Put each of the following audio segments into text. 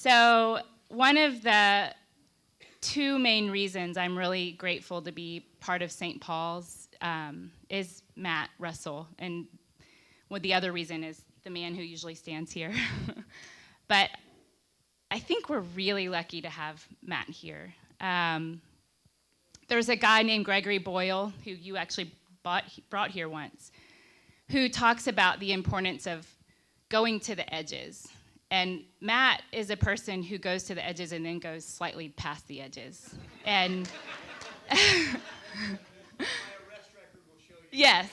So one of the two main reasons I'm really grateful to be part of St. Paul's is Matt Russell. And the other reason is the man who usually stands here. But I think we're really lucky to have Matt here. There's a guy named Gregory Boyle, who you actually brought here once, who talks about the importance of going to the edges. And Matt is a person who goes to the edges and then goes slightly past the edges. And yes.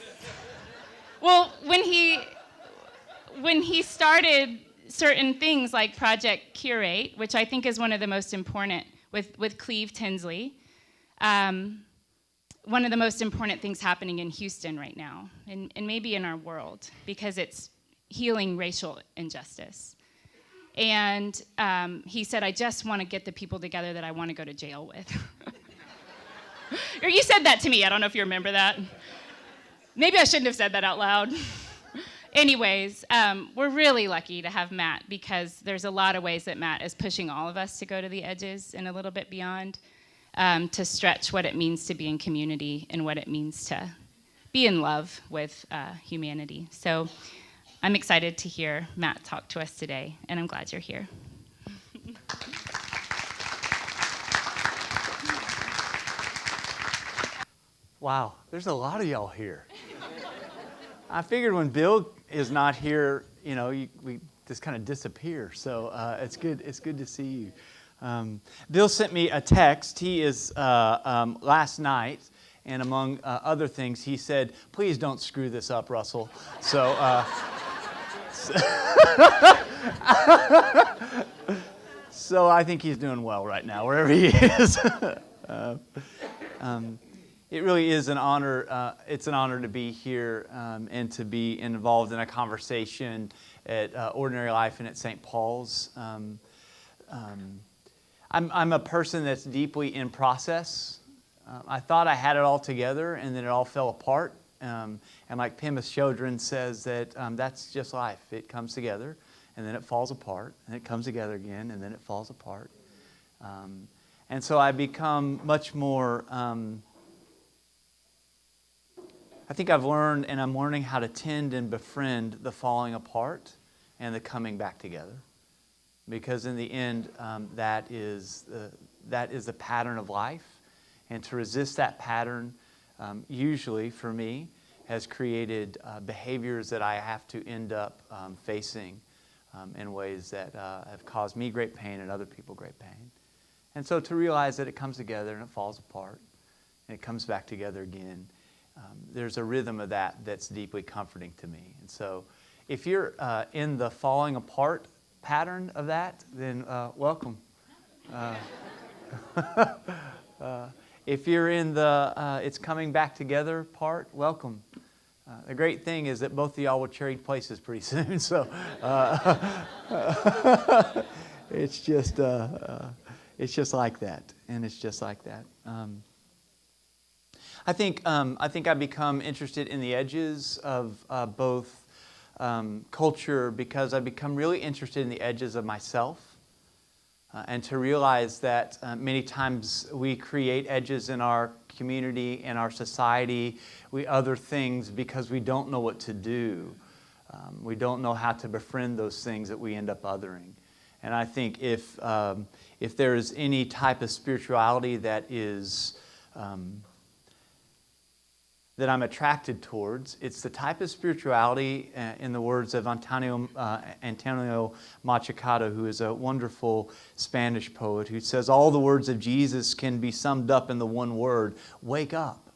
Well, when he started certain things like Project Curate, which I think is one of the most important with Cleve Tinsley, one of the most important things happening in Houston right now, and maybe in our world, because it's healing racial injustice. And he said, I just want to get the people together that I want to go to jail with. Or you said that to me. I don't know if you remember that. Maybe I shouldn't have said that out loud. Anyways, we're really lucky to have Matt, because there's a lot of ways that Matt is pushing all of us to go to the edges and a little bit beyond, to stretch what it means to be in community and what it means to be in love with humanity. So I'm excited to hear Matt talk to us today, and I'm glad you're here. Wow, there's a lot of y'all here. I figured when Bill is not here, we just kind of disappear. So it's good. It's good to see you. Bill sent me a text. He is last night, and among other things, he said, "Please don't screw this up, Russell." So. So I think he's doing well right now, wherever he is. It really is an honor. It's an honor to be here and to be involved in a conversation at Ordinary Life and at St. Paul's. I'm a person that's deeply in process. I thought I had it all together, and then it all fell apart. And like Pema Chodron says, that's just life. It comes together, and then it falls apart, and it comes together again, and then it falls apart. And so I become much more... I think I've learned, and I'm learning how to tend and befriend the falling apart and the coming back together. Because in the end, that is the pattern of life. And to resist that pattern, usually for me, has created behaviors that I have to end up facing in ways that have caused me great pain and other people great pain. And so to realize that it comes together and it falls apart and it comes back together again, there's a rhythm of that's deeply comforting to me. And so if you're in the falling apart pattern of that, then welcome. If you're in the it's coming back together part, welcome. The great thing is that both of y'all will trade places pretty soon. So it's just like that, and it's just like that. I think I've become interested in the edges of both culture, because I've become really interested in the edges of myself, and to realize that many times we create edges in our community, in our society, we other things because we don't know what to do. We don't know how to befriend those things that we end up othering. And I think if there is any type of spirituality that is that I'm attracted towards, it's the type of spirituality, in the words of Antonio Machado, who is a wonderful Spanish poet, who says all the words of Jesus can be summed up in the one word: wake up.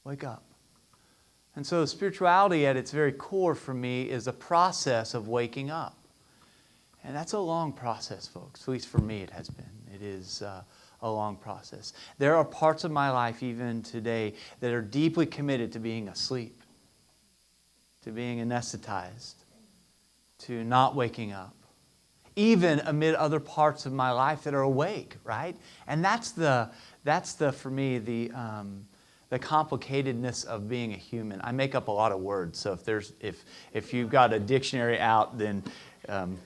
Wake up. And so spirituality at its very core for me is a process of waking up. And that's a long process, folks. At least for me it has been. It is a long process. There are parts of my life even today that are deeply committed to being asleep, to being anesthetized, to not waking up, even amid other parts of my life that are awake, right? And that's for me the complicatedness of being a human. I make up a lot of words, so if you've got a dictionary out, then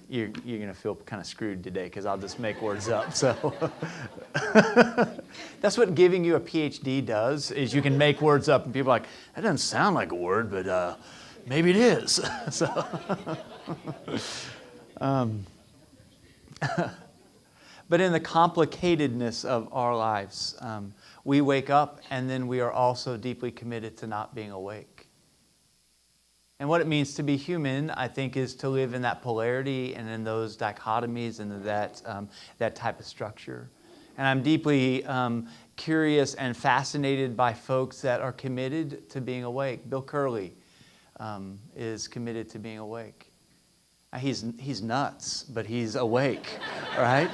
you're going to feel kind of screwed today because I'll just make words up. So that's what giving you a PhD does, is you can make words up, and people are like, that doesn't sound like a word, but maybe it is. So, but in the complicatedness of our lives, we wake up and then we are also deeply committed to not being awake. And what it means to be human, I think, is to live in that polarity and in those dichotomies and that type of structure. And I'm deeply curious and fascinated by folks that are committed to being awake. Bill Curley is committed to being awake. He's nuts, but he's awake, right?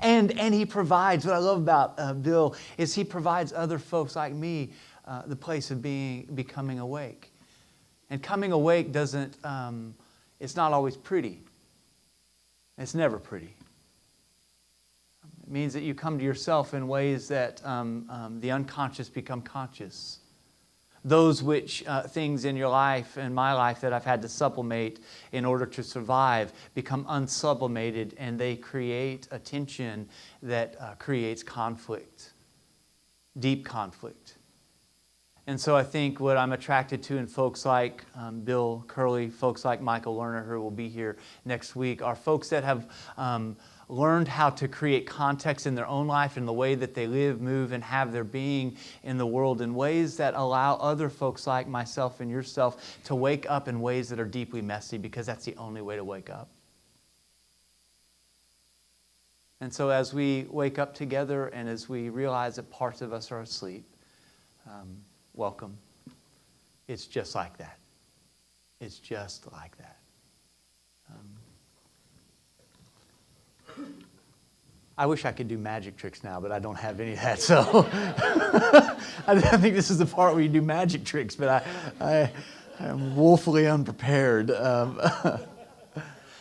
And he provides, what I love about Bill is he provides other folks like me the place of becoming awake. And coming awake doesn't, it's not always pretty. It's never pretty. It means that you come to yourself in ways that the unconscious become conscious. Those which things in your life and my life that I've had to sublimate in order to survive become unsublimated, and they create a tension that creates conflict, deep conflict. And so I think what I'm attracted to in folks like Bill Curley, folks like Michael Lerner, who will be here next week, are folks that have learned how to create context in their own life, in the way that they live, move, and have their being in the world, in ways that allow other folks like myself and yourself to wake up in ways that are deeply messy, because that's the only way to wake up. And so as we wake up together and as we realize that parts of us are asleep, welcome. It's just like that. It's just like that. I wish I could do magic tricks now, but I don't have any of that. So I think this is the part where you do magic tricks, but I am woefully unprepared.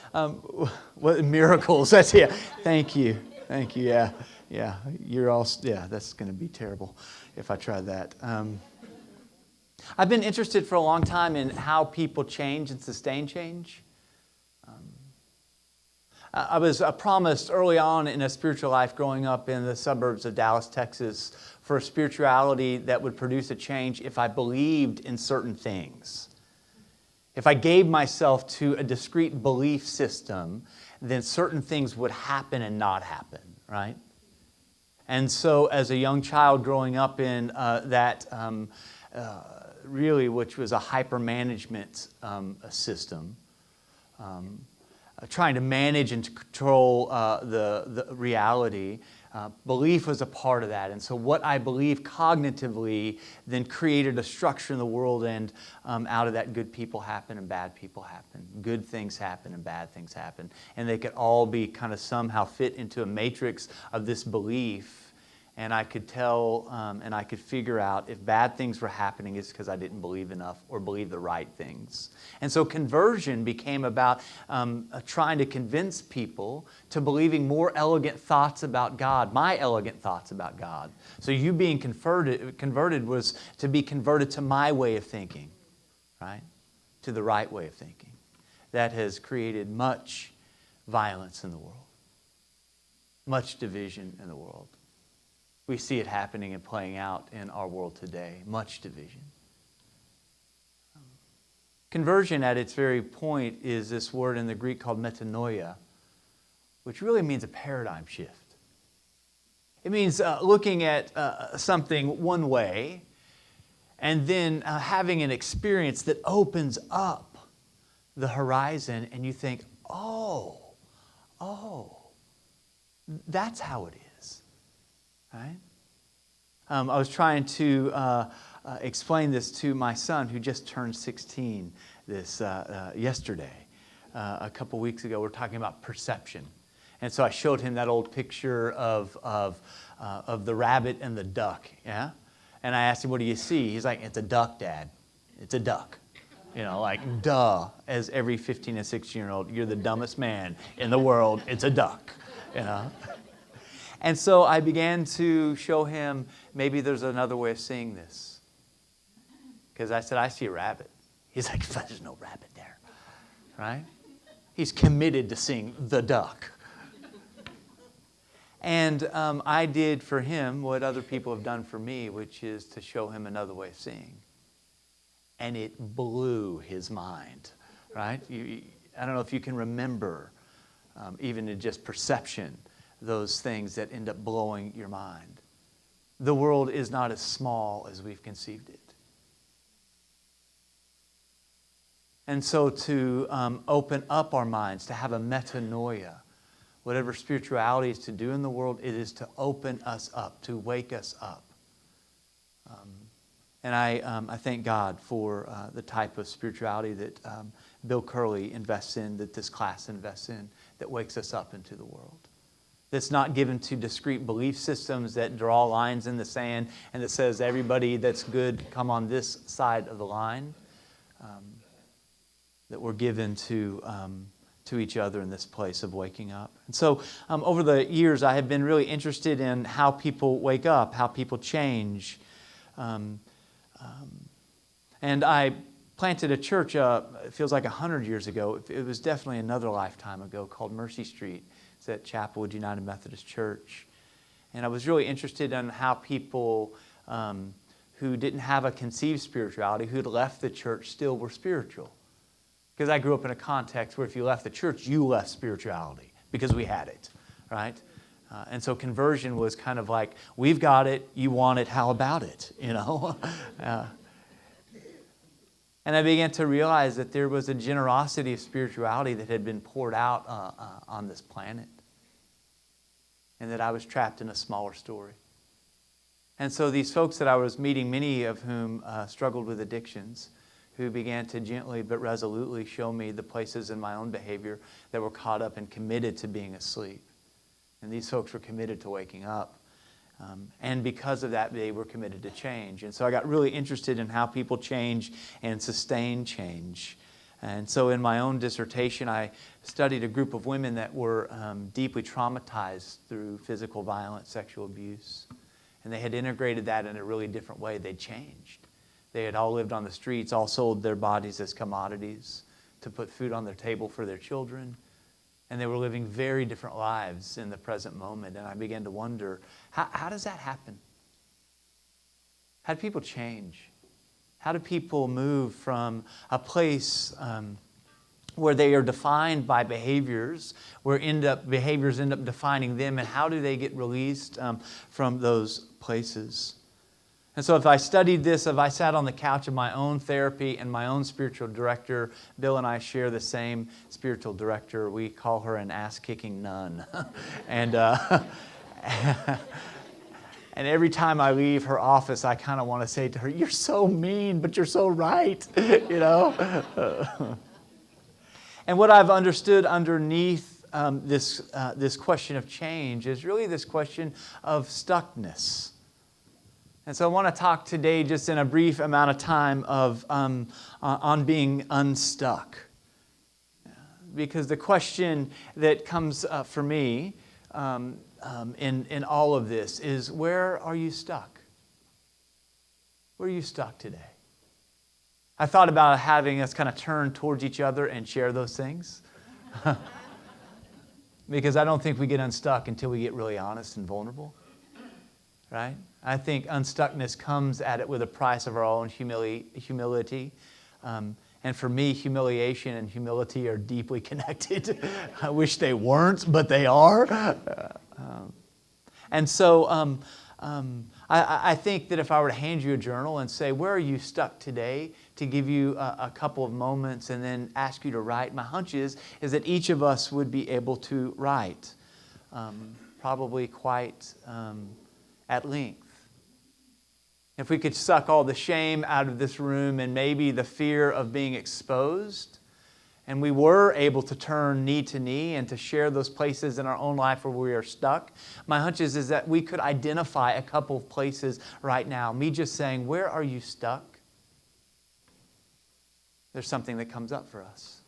What miracles? That's yeah. Thank you. Yeah. You're all. Yeah, that's going to be terrible if I try that. I've been interested for a long time in how people change and sustain change. I was promised early on in a spiritual life growing up in the suburbs of Dallas, Texas, for a spirituality that would produce a change if I believed in certain things. If I gave myself to a discrete belief system, then certain things would happen and not happen, right? And so as a young child growing up in that really, which was a hyper-management system, trying to manage and to control the reality. Belief was a part of that. And so what I believed cognitively then created a structure in the world, and out of that good people happen and bad people happen. Good things happen and bad things happen. And they could all be kind of somehow fit into a matrix of this belief. And I could tell and I could figure out if bad things were happening, it's because I didn't believe enough or believe the right things. And so conversion became about trying to convince people to believing more elegant thoughts about God, my elegant thoughts about God. So you being converted was to be converted to my way of thinking, right? To the right way of thinking. That has created much violence in the world, much division in the world. We see it happening and playing out in our world today. Much division. Conversion at its very point is this word in the Greek called metanoia, which really means a paradigm shift. It means looking at something one way and then having an experience that opens up the horizon, and you think, oh, that's how it is. Right? I was trying to explain this to my son, who just turned 16 yesterday. A couple weeks ago, we were talking about perception. And so I showed him that old picture of the rabbit and the duck. Yeah? And I asked him, what do you see? He's like, it's a duck, Dad. It's a duck. You know, like, duh, as every 15 and 16-year-old, you're the dumbest man in the world. It's a duck, you know. And so I began to show him, maybe there's another way of seeing this. Because I said, I see a rabbit. He's like, there's no rabbit there. Right? He's committed to seeing the duck. And I did for him what other people have done for me, which is to show him another way of seeing. And it blew his mind, right? I don't know if you can remember, even in just perception, those things that end up blowing your mind. The world is not as small as we've conceived it. And so to open up our minds, to have a metanoia, whatever spirituality is to do in the world, it is to open us up, to wake us up. And I thank God for the type of spirituality that Bill Curley invests in, that this class invests in, that wakes us up into the world. That's not given to discrete belief systems that draw lines in the sand and that says everybody that's good come on this side of the line. That we're given to each other in this place of waking up. And so over the years, I have been really interested in how people wake up, how people change. And I planted a church, it feels like 100 years ago. It was definitely another lifetime ago, called Mercy Street. It's at Chapelwood United Methodist Church. And I was really interested in how people who didn't have a conceived spirituality, who had left the church, still were spiritual. Because I grew up in a context where if you left the church, you left spirituality because we had it, right? And so conversion was kind of like, we've got it, you want it, how about it, you know? And I began to realize that there was a generosity of spirituality that had been poured out on this planet. And that I was trapped in a smaller story. And so these folks that I was meeting, many of whom struggled with addictions, who began to gently but resolutely show me the places in my own behavior that were caught up and committed to being asleep. And these folks were committed to waking up. And because of that, they were committed to change. And so I got really interested in how people change and sustain change. And so in my own dissertation, I studied a group of women that were deeply traumatized through physical violence, sexual abuse. And they had integrated that in a really different way. They'd changed. They had all lived on the streets, all sold their bodies as commodities to put food on their table for their children. And they were living very different lives in the present moment. And I began to wonder, how does that happen? How do people change? How do people move from a place where they are defined by behaviors, where behaviors end up defining them, and how do they get released from those places? And so if I studied this, if I sat on the couch of my own therapy and my own spiritual director, Bill and I share the same spiritual director. We call her an ass-kicking nun. And and every time I leave her office, I kind of want to say to her, you're so mean, but you're so right, you know? And what I've understood underneath this question of change is really this question of stuckness. And so I want to talk today just in a brief amount of time of on being unstuck. Because the question that comes for me in all of this is, where are you stuck? Where are you stuck today? I thought about having us kind of turn towards each other and share those things. Because I don't think we get unstuck until we get really honest and vulnerable. Right? I think unstuckness comes at it with a price of our own humility. And for me, humiliation and humility are deeply connected. I wish they weren't, but they are. And so I think that if I were to hand you a journal and say, where are you stuck today, to give you a couple of moments and then ask you to write, my hunch is that each of us would be able to write, probably quite at length. If we could suck all the shame out of this room and maybe the fear of being exposed, and we were able to turn knee to knee and to share those places in our own life where we are stuck, my hunch is that we could identify a couple of places right now. Me just saying, where are you stuck? There's something that comes up for us.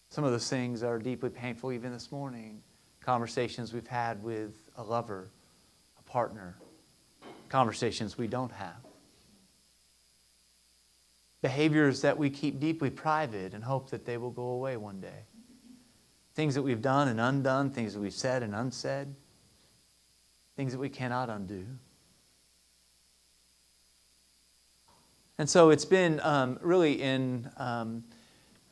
Some of those things are deeply painful even this morning. conversations we've had with a lover, a partner, conversations we don't have. Behaviors that we keep deeply private and hope that they will go away one day. Things that we've done and undone, things that we've said and unsaid, things that we cannot undo. And so it's been really in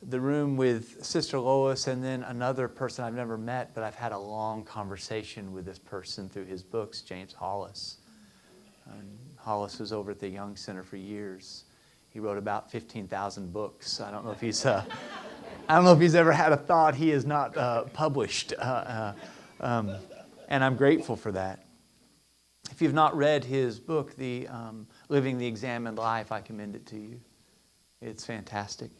the room with Sister Lois and then another person I've never met, but I've had a long conversation with this person through his books, James Hollis. Hollis was over at the Young Center for years. He wrote about 15,000 books. I don't know if he's ever had a thought he has not published, and I'm grateful for that. If you've not read his book, the Living the Examined Life, I commend it to you. It's fantastic.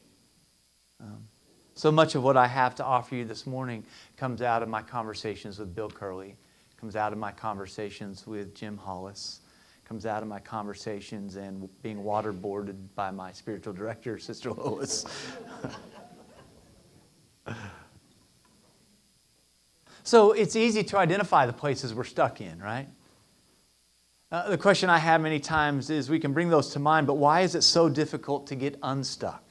So much of what I have to offer you this morning comes out of my conversations with Bill Curley, comes out of my conversations with Jim Hollis, comes out of my conversations and being waterboarded by my spiritual director, Sister Lois. So it's easy to identify the places we're stuck in, right? The question I have many times is we can bring those to mind, but why is it so difficult to get unstuck?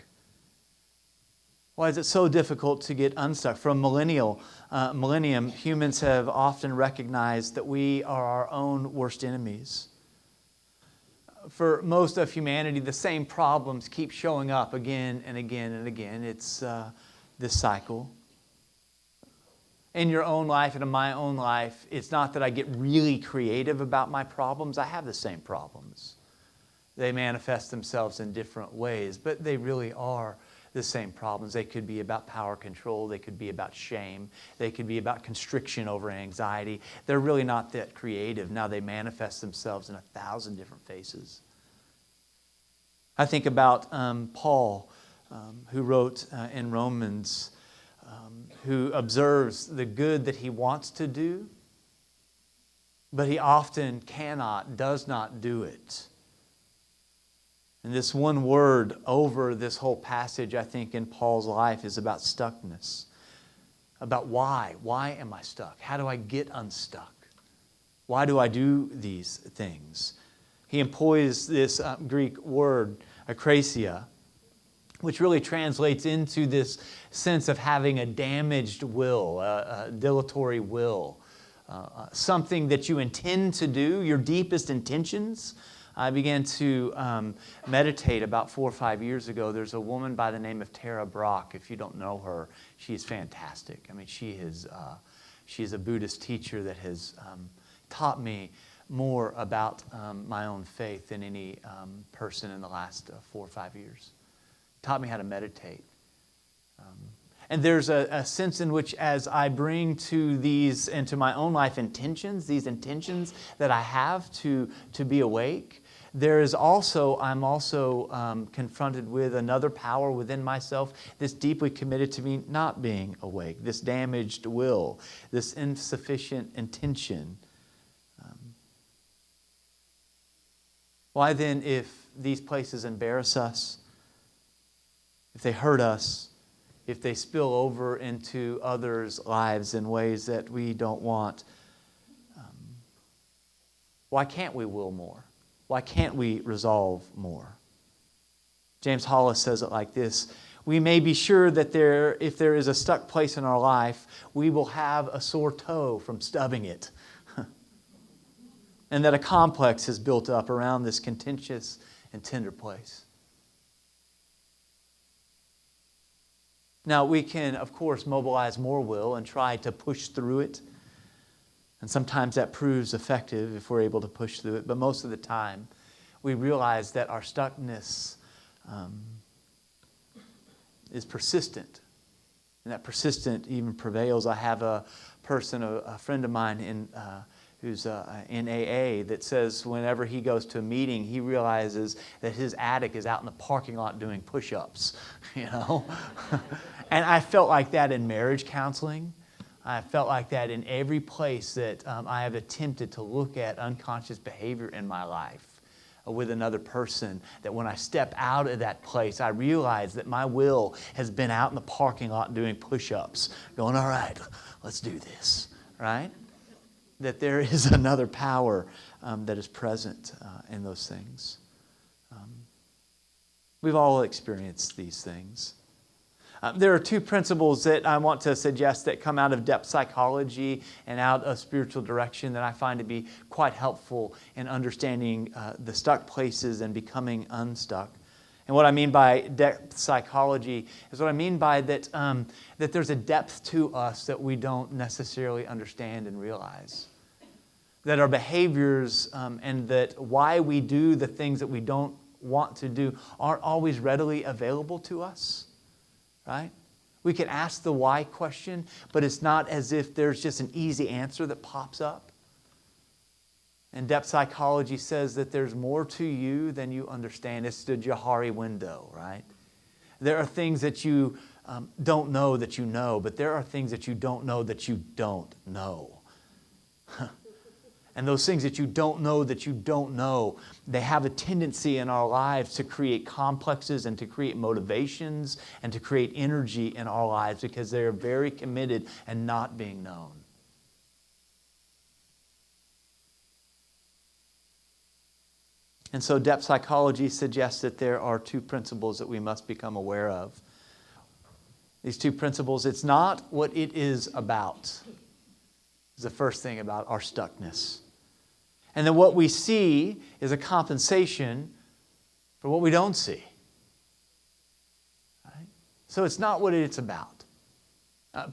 Why is it so difficult to get unstuck? From millennium, humans have often recognized that we are our own worst enemies. For most of humanity, the same problems keep showing up again and again and again. It's this cycle. In your own life and in my own life, it's not that I get really creative about my problems. I have the same problems. They manifest themselves in different ways, but they really are the same problems. They could be about power control. They could be about shame. They could be about constriction over anxiety. They're really not that creative. Now they manifest themselves in 1,000 different faces. I think about Paul, who wrote in Romans, who observes the good that he wants to do, but he often does not do it. And this one word over this whole passage, I think, in Paul's life is about stuckness. About why. Why am I stuck? How do I get unstuck? Why do I do these things? He employs this Greek word, akrasia, which really translates into this sense of having a damaged will, a dilatory will, something that you intend to do, your deepest intentions. I began to meditate about 4 or 5 years ago. There's a woman by the name of Tara Brach. If you don't know her, she's fantastic. I mean, she's a Buddhist teacher that has taught me more about my own faith than any person in the last 4 or 5 years. Taught me how to meditate. And there's a sense in which as I bring to these, into my own life intentions, these intentions that I have to be awake, I'm also confronted with another power within myself that's deeply committed to me not being awake, this damaged will, this insufficient intention. Why then, if these places embarrass us, if they hurt us, if they spill over into others' lives in ways that we don't want, why can't we will more? Why can't we resolve more? James Hollis says it like this: we may be sure that if there is a stuck place in our life, we will have a sore toe from stubbing it. And that a complex is built up around this contentious and tender place. Now, we can, of course, mobilize more will and try to push through it. And sometimes that proves effective if we're able to push through it. But most of the time, we realize that our stuckness is persistent. And that persistent even prevails. I have a person, a friend of mine who's in AA that says whenever he goes to a meeting, he realizes that his addict is out in the parking lot doing push-ups, And I felt like that in marriage counseling. I felt like that in every place that I have attempted to look at unconscious behavior in my life with another person, that when I step out of that place, I realize that my will has been out in the parking lot doing push-ups, going, all right, let's do this. right? That there is another power that is present in those things. We've all experienced these things. There are two principles that I want to suggest that come out of depth psychology and out of spiritual direction that I find to be quite helpful in understanding the stuck places and becoming unstuck. And what I mean by depth psychology is what I mean by that, that there's a depth to us that we don't necessarily understand and realize. That our behaviors and that why we do the things that we don't want to do aren't always readily available to us. Right? We can ask the why question, but it's not as if there's just an easy answer that pops up. And depth psychology says that there's more to you than you understand. It's the Johari window, right? There are things that you don't know that you know, but there are things that you don't know that you don't know. And those things that you don't know, they have a tendency in our lives to create complexes and to create motivations and to create energy in our lives because they are very committed and not being known. And so depth psychology suggests that there are two principles that we must become aware of. These two principles, it's not what it is about. Is the first thing about our stuckness. And then what we see is a compensation for what we don't see. Right? So it's not what it's about.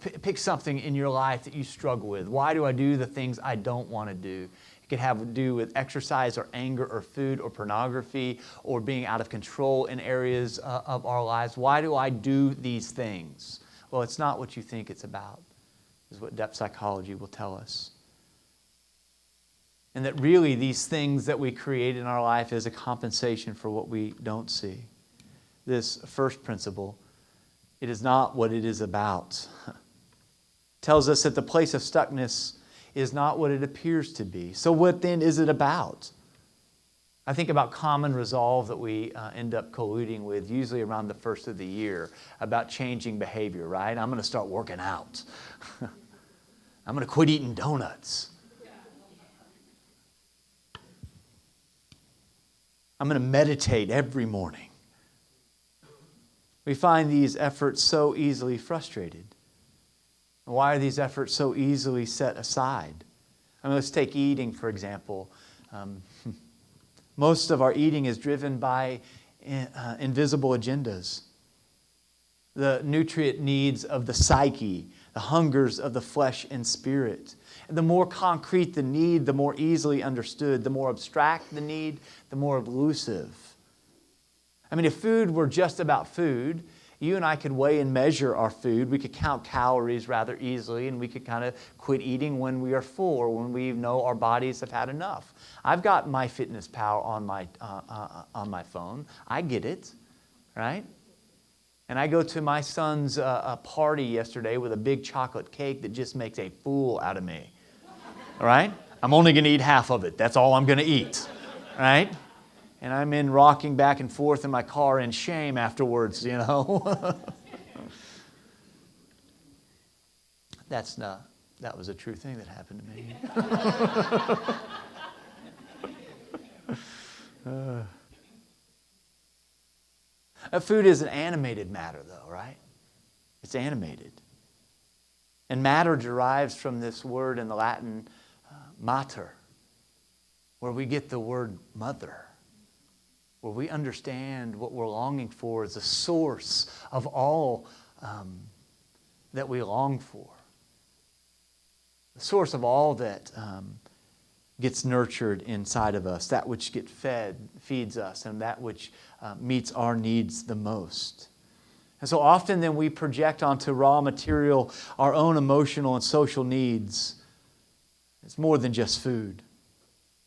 Pick something in your life that you struggle with. Why do I do the things I don't want to do? It could have to do with exercise or anger or food or pornography or being out of control in areas of our lives. Why do I do these things? Well, it's not what you think it's about, is what depth psychology will tell us. And that really these things that we create in our life is a compensation for what we don't see. This first principle, it is not what it is about. Tells us that the place of stuckness is not what it appears to be. So what then is it about? I think about common resolve that we end up colluding with, usually around the first of the year, about changing behavior, right? I'm going to start working out. I'm going to quit eating donuts. I'm going to meditate every morning. We find these efforts so easily frustrated. Why are these efforts so easily set aside? I mean, let's take eating, for example. Most of our eating is driven by invisible agendas. The nutrient needs of the psyche, the hungers of the flesh and spirit. And the more concrete the need, the more easily understood. The more abstract the need, the more elusive. I mean, if food were just about food, you and I could weigh and measure our food. We could count calories rather easily, and we could kind of quit eating when we are full or when we know our bodies have had enough. I've got MyFitnessPal on my phone. I get it, right? And I go to my son's party yesterday with a big chocolate cake that just makes a fool out of me. All right? I'm only going to eat half of it. That's all I'm going to eat. Right? And I'm rocking back and forth in my car in shame afterwards, you know. That was a true thing that happened to me. Food is an animated matter, though, right? It's animated. And matter derives from this word in the Latin, mater, where we get the word mother, where we understand what we're longing for is the source of all that we long for. The source of all that gets nurtured inside of us, that which gets fed, feeds us, and that which meets our needs the most. And so often then we project onto raw material our own emotional and social needs. It's more than just food.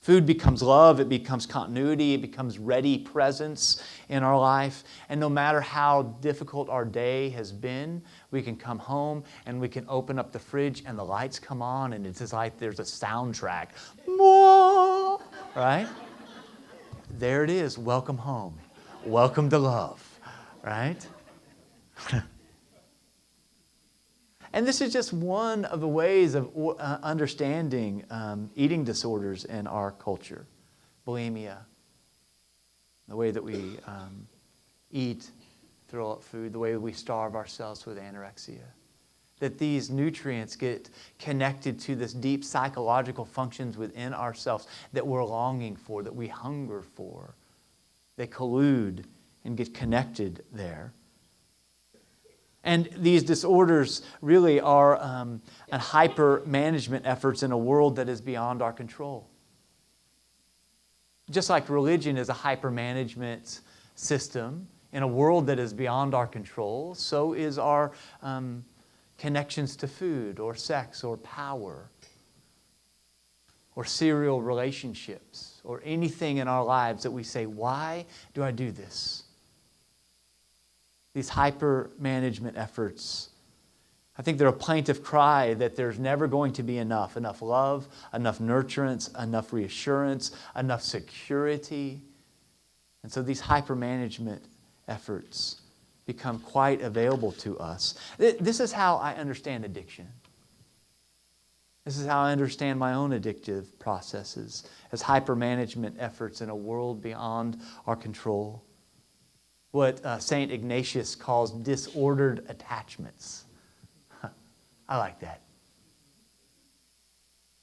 Food becomes love, it becomes continuity, it becomes ready presence in our life. And no matter how difficult our day has been, we can come home and we can open up the fridge and the lights come on and it's just like there's a soundtrack. Right? There it is. Welcome home. Welcome to love. Right? And this is just one of the ways of understanding eating disorders in our culture. Bulimia, the way that we eat, throw up food, the way we starve ourselves with anorexia. That these nutrients get connected to this deep psychological functions within ourselves that we're longing for, that we hunger for. They collude and get connected there. And these disorders really are hyper-management efforts in a world that is beyond our control. Just like religion is a hyper-management system in a world that is beyond our control, so is our connections to food or sex or power or serial relationships or anything in our lives that we say, why do I do this? These hyper-management efforts, I think they're a plaintive cry that there's never going to be enough love, enough nurturance, enough reassurance, enough security. And so these hyper-management efforts become quite available to us. This is how I understand addiction. This is how I understand my own addictive processes as hyper-management efforts in a world beyond our control. What St. Ignatius calls disordered attachments. I like that.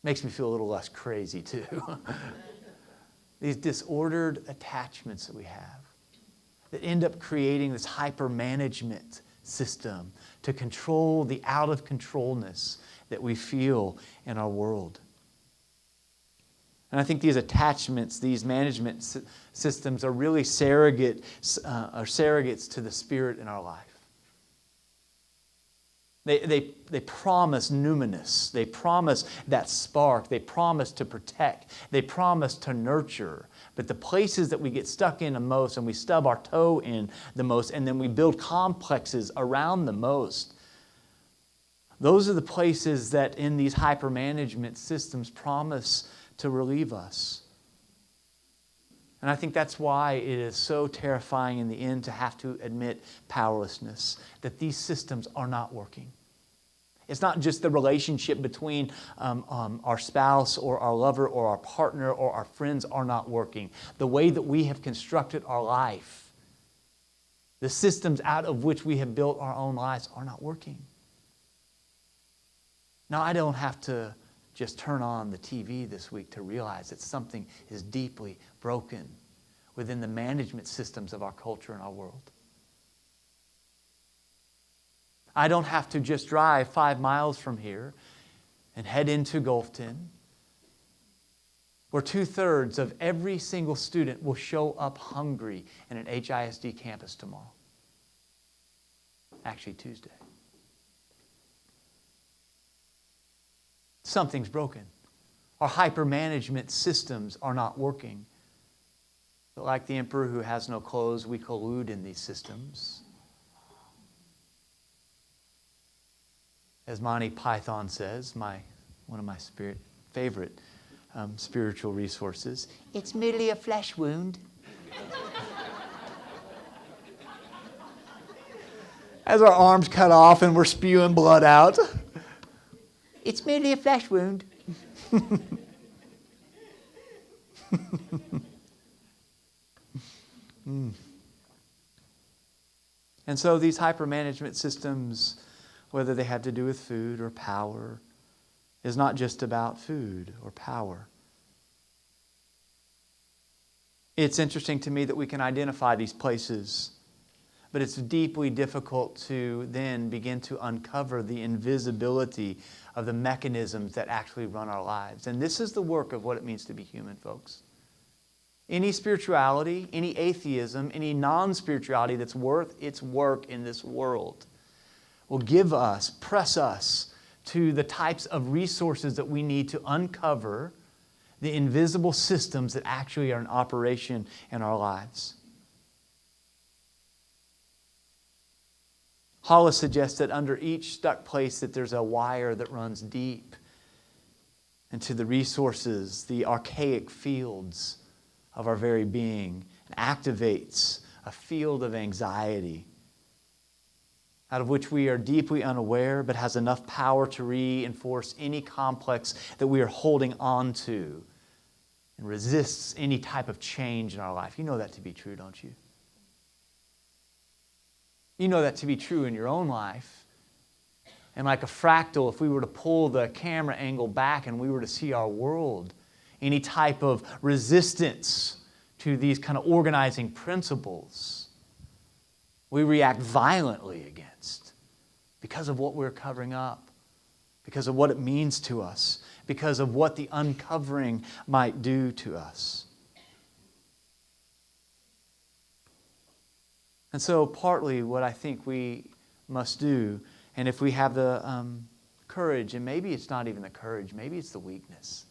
Makes me feel a little less crazy too. These disordered attachments that we have that end up creating this hyper-management system to control the out-of-controlness that we feel in our world. And I think these attachments, these management systems are really surrogates to the Spirit in our life. They promise numinous. They promise that spark. They promise to protect. They promise to nurture. But the places that we get stuck in the most and we stub our toe in the most and then we build complexes around the most, those are the places that in these hyper-management systems promise to relieve us. And I think that's why it is so terrifying in the end to have to admit powerlessness, that these systems are not working. It's not just the relationship between our spouse or our lover or our partner or our friends are not working. The way that we have constructed our life, the systems out of which we have built our own lives are not working. Now, I don't have to just turn on the TV this week to realize that something is deeply broken within the management systems of our culture and our world. I don't have to just drive 5 miles from here and head into Gulfton, where 2/3 of every single student will show up hungry in an HISD campus tomorrow. Actually, Tuesday. Something's broken. Our hyper-management systems are not working. But like the emperor who has no clothes, we collude in these systems. As Monty Python says, one of my favorite spiritual resources, it's merely a flesh wound. As our arms cut off and we're spewing blood out. It's merely a flesh wound. And so these hyper-management systems, whether they have to do with food or power, is not just about food or power. It's interesting to me that we can identify these places, but it's deeply difficult to then begin to uncover the invisibility of the mechanisms that actually run our lives. And this is the work of what it means to be human, folks. Any spirituality, any atheism, any non-spirituality that's worth its work in this world will press us to the types of resources that we need to uncover the invisible systems that actually are in operation in our lives. Hollis suggests that under each stuck place that there's a wire that runs deep into the resources, the archaic fields of our very being, and activates a field of anxiety out of which we are deeply unaware, but has enough power to reinforce any complex that we are holding on to and resists any type of change in our life. You know that to be true, don't you? You know that to be true in your own life. And like a fractal, if we were to pull the camera angle back and we were to see our world, any type of resistance to these kind of organizing principles, we react violently against because of what we're covering up, because of what it means to us, because of what the uncovering might do to us. And so partly what I think we must do, and if we have the courage, and maybe it's not even the courage, maybe it's the weakness.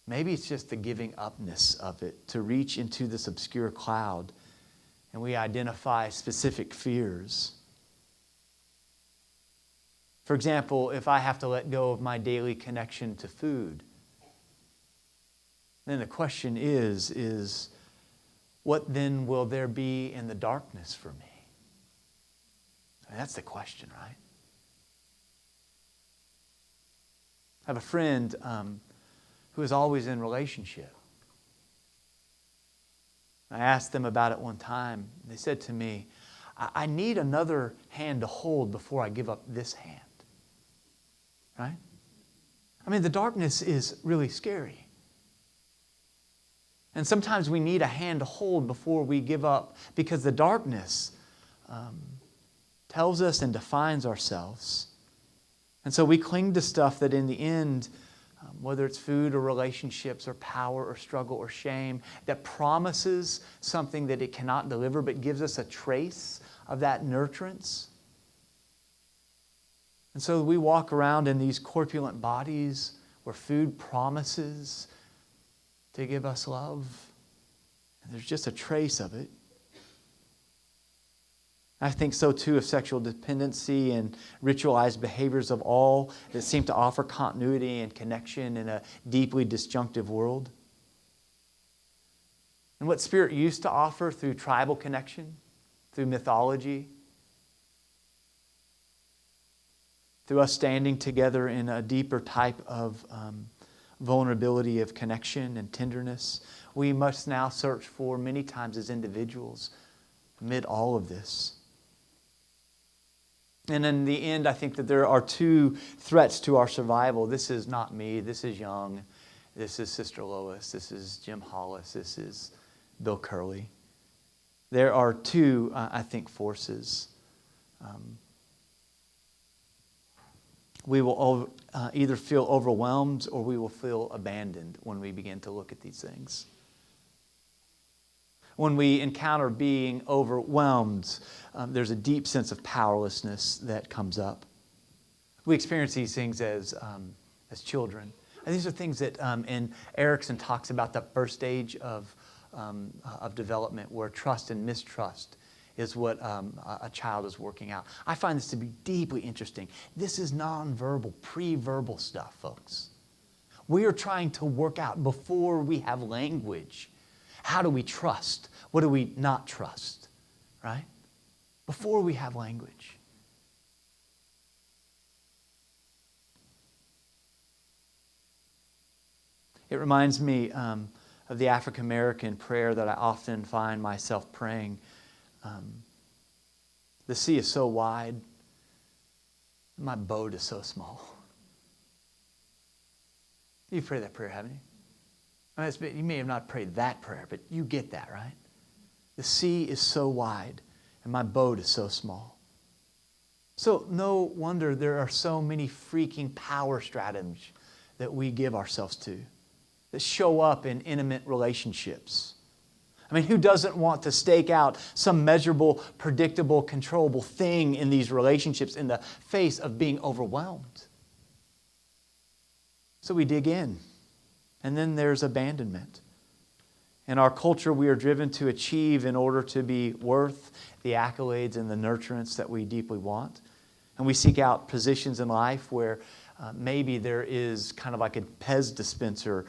Maybe it's just the giving upness of it to reach into this obscure cloud and we identify specific fears. For example, if I have to let go of my daily connection to food, then the question is what then will there be in the darkness for me? That's the question, right? I have a friend who is always in relationship. I asked them about it one time. They said to me, I need another hand to hold before I give up this hand. Right? I mean, the darkness is really scary. And sometimes we need a hand to hold before we give up because the darkness tells us and defines ourselves. And so we cling to stuff that in the end, whether it's food or relationships or power or struggle or shame, that promises something that it cannot deliver but gives us a trace of that nurturance. And so we walk around in these corpulent bodies where food promises to give us love. And there's just a trace of it. I think so too of sexual dependency and ritualized behaviors of all that seem to offer continuity and connection in a deeply disjunctive world. And what Spirit used to offer through tribal connection, through mythology, through us standing together in a deeper type of vulnerability of connection and tenderness, we must now search for many times as individuals amid all of this. And in the end, I think that there are two threats to our survival. This is not me. This is Young. This is Sister Lois. This is Jim Hollis. This is Bill Curley. There are two, I think, forces. We will either feel overwhelmed or we will feel abandoned when we begin to look at these things. When we encounter being overwhelmed, there's a deep sense of powerlessness that comes up. We experience these things as children. And these are things that, and Erickson talks about the first stage of development where trust and mistrust is what a child is working out. I find this to be deeply interesting. This is nonverbal, pre-verbal stuff, folks. We are trying to work out before we have language. How do we trust? What do we not trust? Right? Before we have language. It reminds me of the African American prayer that I often find myself praying. The sea is so wide, my boat is so small. You've prayed that prayer, haven't you? I mean, you may have not prayed that prayer, but you get that, right? The sea is so wide, and my boat is so small. So no wonder there are so many freaking power stratagems that we give ourselves to that show up in intimate relationships. I mean, who doesn't want to stake out some measurable, predictable, controllable thing in these relationships in the face of being overwhelmed? So we dig in. And then there's abandonment. In our culture, we are driven to achieve in order to be worth the accolades and the nurturance that we deeply want. And we seek out positions in life where maybe there is kind of like a Pez dispenser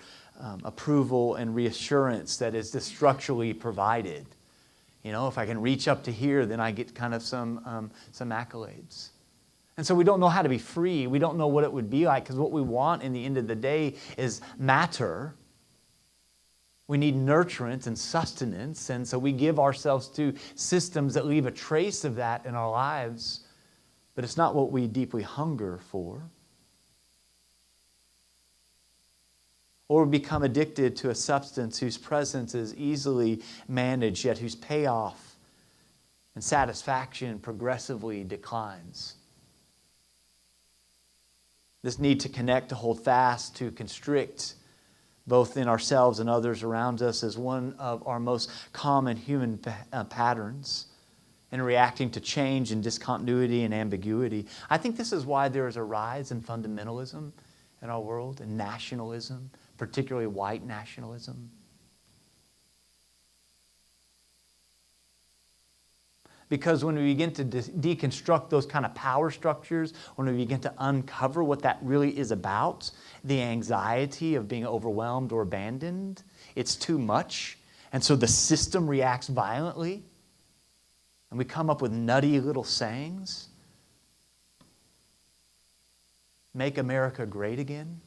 approval and reassurance that is structurally provided. If I can reach up to here, then I get kind of some accolades. And so we don't know how to be free. We don't know what it would be like, because what we want in the end of the day is matter. We need nurturance and sustenance, and so we give ourselves to systems that leave a trace of that in our lives, but it's not what we deeply hunger for. Or we become addicted to a substance whose presence is easily managed, yet whose payoff and satisfaction progressively declines. This need to connect, to hold fast, to constrict, both in ourselves and others around us, is one of our most common human patterns in reacting to change and discontinuity and ambiguity. I think this is why there is a rise in fundamentalism in our world, and nationalism, particularly white nationalism. Because when we begin to deconstruct those kind of power structures, when we begin to uncover what that really is about, the anxiety of being overwhelmed or abandoned, it's too much. And so the system reacts violently. And we come up with nutty little sayings. Make America great again.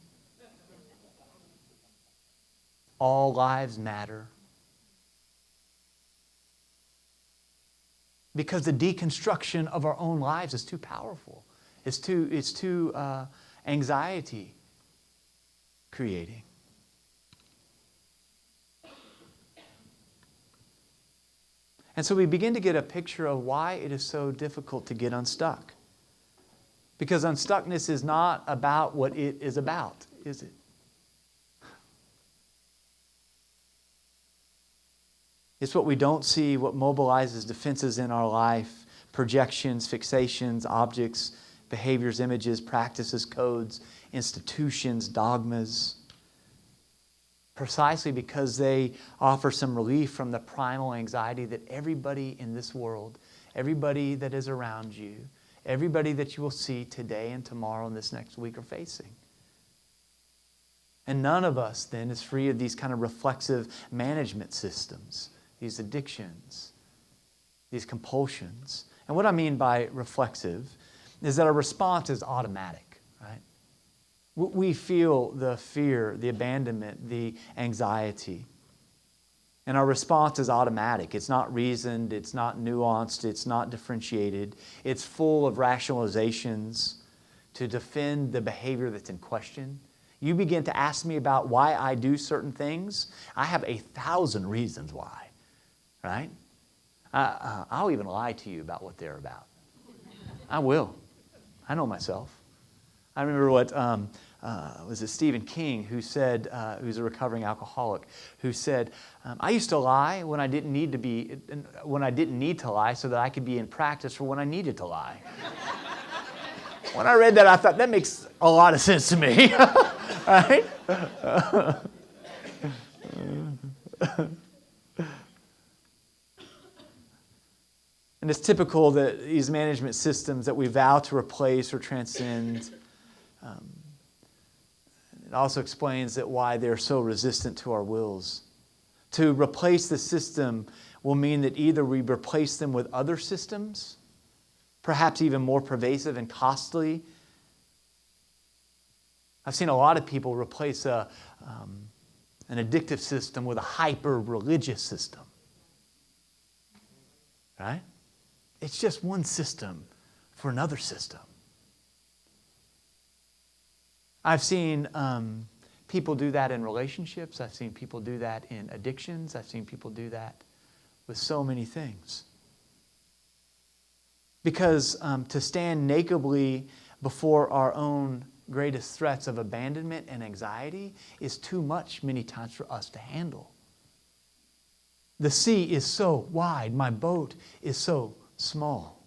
All lives matter. Because the deconstruction of our own lives is too powerful. It's too anxiety creating. And so we begin to get a picture of why it is so difficult to get unstuck. Because unstuckness is not about what it is about, is it? It's what we don't see, what mobilizes defenses in our life, projections, fixations, objects, behaviors, images, practices, codes, institutions, dogmas, precisely because they offer some relief from the primal anxiety that everybody in this world, everybody that is around you, everybody that you will see today and tomorrow and this next week are facing. And none of us then is free of these kind of reflexive management systems, these addictions, these compulsions. And what I mean by reflexive is that our response is automatic, right? We feel the fear, the abandonment, the anxiety. And our response is automatic. It's not reasoned, it's not nuanced, it's not differentiated. It's full of rationalizations to defend the behavior that's in question. You begin to ask me about why I do certain things, I have 1,000 reasons why. Right? I'll even lie to you about what they're about. I will. I know myself. I remember what, was it Stephen King who said, who's a recovering alcoholic, who said, I used to lie when I didn't need to lie so that I could be in practice for when I needed to lie. When I read that, I thought, that makes a lot of sense to me. Right? And it's typical that these management systems that we vow to replace or transcend, it also explains that why they're so resistant to our wills. To replace the system will mean that either we replace them with other systems, perhaps even more pervasive and costly. I've seen a lot of people replace an addictive system with a hyper-religious system. Right? It's just one system for another system. I've seen people do that in relationships. I've seen people do that in addictions. I've seen people do that with so many things. Because to stand nakedly before our own greatest threats of abandonment and anxiety is too much many times for us to handle. The sea is so wide. My boat is so small.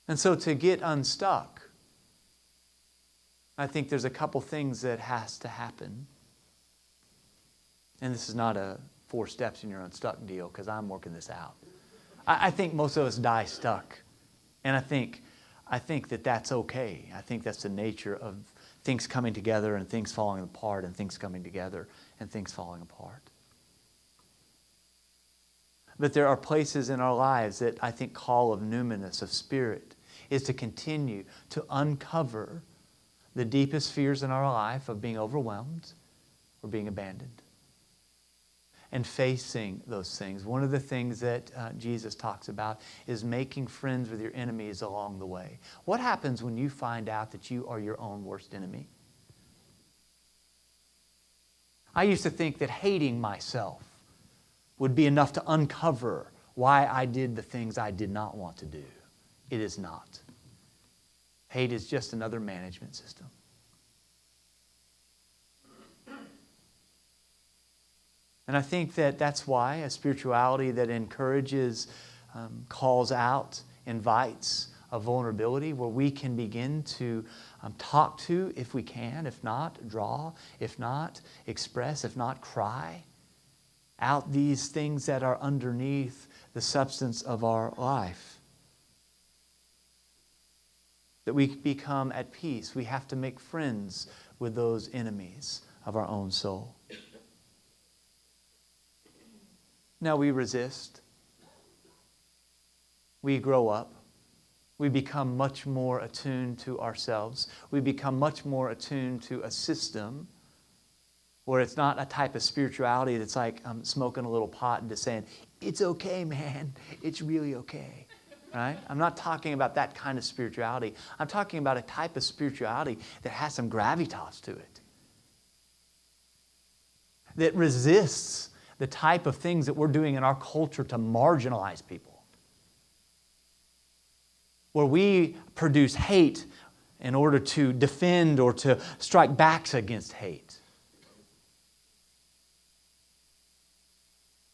And so to get unstuck, I think there's a couple things that has to happen. And this is not a 4 steps and you're unstuck deal, because I'm working this out. I think most of us die stuck. And I think that that's okay. I think that's the nature of things coming together and things falling apart and things coming together and things falling apart. But there are places in our lives that I think call of numinous, of spirit, is to continue to uncover the deepest fears in our life of being overwhelmed or being abandoned. And facing those things. One of the things that Jesus talks about is making friends with your enemies along the way. What happens when you find out that you are your own worst enemy? I used to think that hating myself would be enough to uncover why I did the things I did not want to do. It is not. Hate is just another management system. And I think that that's why a spirituality that encourages, calls out, invites a vulnerability where we can begin to talk to, if we can, if not, draw, if not, express, if not, cry out these things that are underneath the substance of our life. That we become at peace. We have to make friends with those enemies of our own soul. Now we resist. We grow up. We become much more attuned to ourselves. We become much more attuned to a system where it's not a type of spirituality that's like smoking a little pot and just saying, it's okay, man. It's really okay. Right? I'm not talking about that kind of spirituality. I'm talking about a type of spirituality that has some gravitas to it. That resists the type of things that we're doing in our culture to marginalize people. Where we produce hate in order to defend or to strike back against hate.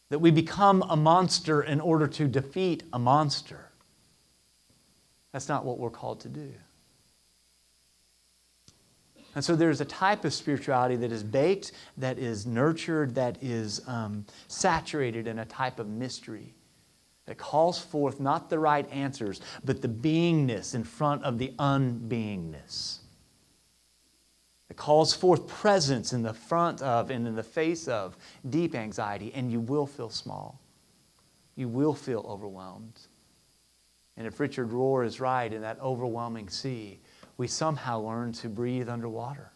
That we become a monster in order to defeat a monster. That's not what we're called to do. And so there's a type of spirituality that is baked, that is nurtured, that is saturated in a type of mystery that calls forth not the right answers, but the beingness in front of the unbeingness. It calls forth presence in the front of and in the face of deep anxiety, and you will feel small. You will feel overwhelmed. And if Richard Rohr is right, in that overwhelming sea, we somehow learn to breathe underwater.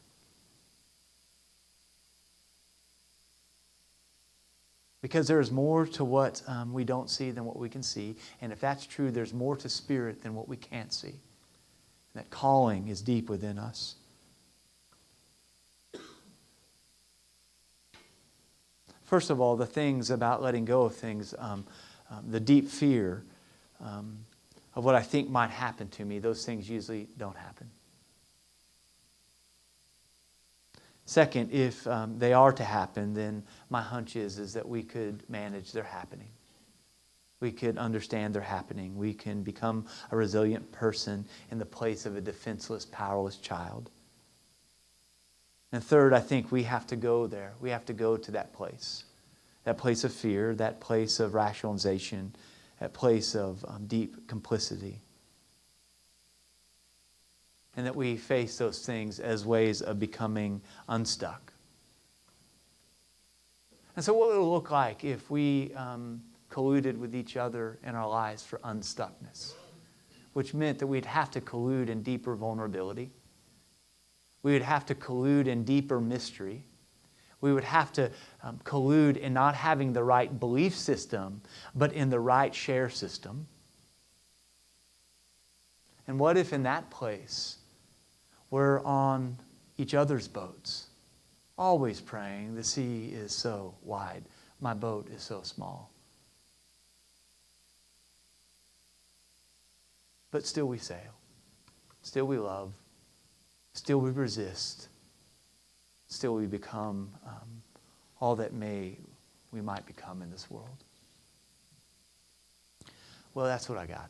Because there's more to what we don't see than what we can see. And if that's true, there's more to spirit than what we can't see. And that calling is deep within us. First of all, the things about letting go of things, the deep fear of what I think might happen to me, those things usually don't happen. Second, if they are to happen, then my hunch is that we could manage their happening. We could understand their happening. We can become a resilient person in the place of a defenseless, powerless child. And third, I think we have to go there. We have to go to that place of fear, that place of rationalization, that place of deep complicity. And that we face those things as ways of becoming unstuck. And so what would it look like if we colluded with each other in our lives for unstuckness? Which meant that we'd have to collude in deeper vulnerability. We would have to collude in deeper mystery. We would have to collude in not having the right belief system, but in the right share system. And what if in that place we're on each other's boats, always praying, the sea is so wide, my boat is so small. But still we sail, still we love, still we resist, still we become all that we might become in this world. Well, that's what I got.